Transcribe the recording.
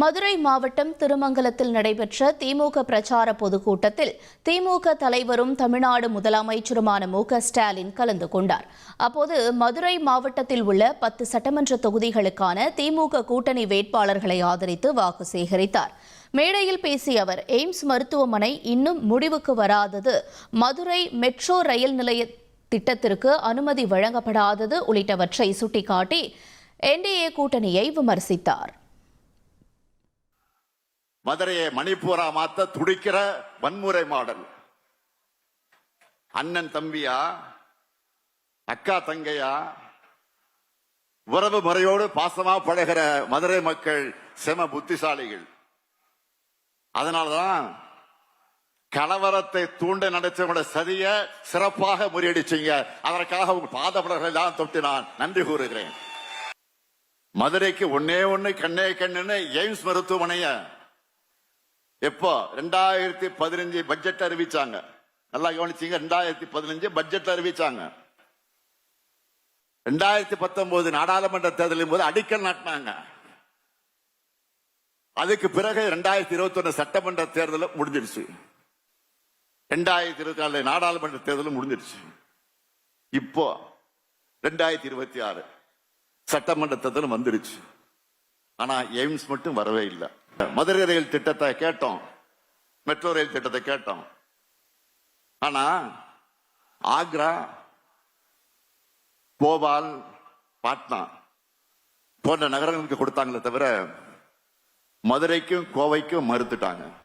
மதுரை மாவட்டம் திருமங்கலத்தில் நடைபெற்ற திமுக பிரச்சார பொதுக்கூட்டத்தில் திமுக தலைவரும் தமிழ்நாடு முதலமைச்சருமான மு.க.ஸ்டாலின் கலந்து கொண்டார். அப்போது மதுரை மாவட்டத்தில் உள்ள 10 சட்டமன்ற தொகுதிகளுக்கான திமுக கூட்டணி வேட்பாளர்களை ஆதரித்து வாக்கு சேகரித்தார். மேடையில் பேசிய அவர், எய்ம்ஸ் மருத்துவமனை இன்னும் முடிவுக்கு வராதது, மதுரை மெட்ரோ ரயில் நிலைய திட்டத்திற்கு அனுமதி வழங்கப்படாதது உள்ளிட்டவற்றை சுட்டிக்காட்டி என்டிஏ கூட்டணியை விமர்சித்தார். மதுரையை மணிப்பூரா மாத்த துடிக்கிற வன்முறை மாடல். அண்ணன் தம்பியா, அக்கா தங்கையா, உறவு முறையோடு பாசமா பழகிற மதுரை மக்கள் செம புத்திசாலிகள். அதனாலதான் கலவரத்தை தூண்ட நடத்தவங்களோட சதிய சிறப்பாக முறியடிச்சீங்க. அதற்காக உங்க பாதப்படர்களை தான் தொட்டு நான் நன்றி கூறுகிறேன். மதுரைக்கு ஒன்னே கண்ணே கண்ணுன்னு எய்ம்ஸ் மருத்துவமனைய எப்போ 2015 பட்ஜெட் அறிவிச்சாங்க. நல்லா கவனிச்சீங்க. 2015 பட்ஜெட் அறிவிச்சாங்க. 2019 நாடாளுமன்ற தேர்தலின் போது அடிக்கல் நாட்டினாங்க. அதுக்கு பிறகு 2021 சட்டமன்ற தேர்தல் முடிஞ்சிருச்சு. 2024 நாடாளுமன்ற தேர்தலும் முடிஞ்சிருச்சு. இப்போ 2026 சட்டமன்ற தேர்தலும் வந்துருச்சு. ஆனா எய்ம்ஸ் மட்டும் வரவே இல்லை. மதுரை ரயில் திட்டத்தை கேட்டோம், மெட்ரோ ரயில் திட்டத்தை கேட்டோம். ஆனா ஆக்ரா, போபால், பாட்னா போன்ற நகரங்களுக்கு கொடுத்தாங்களே தவிர மதுரைக்கும் கோவைக்கும் மறுத்துட்டாங்க.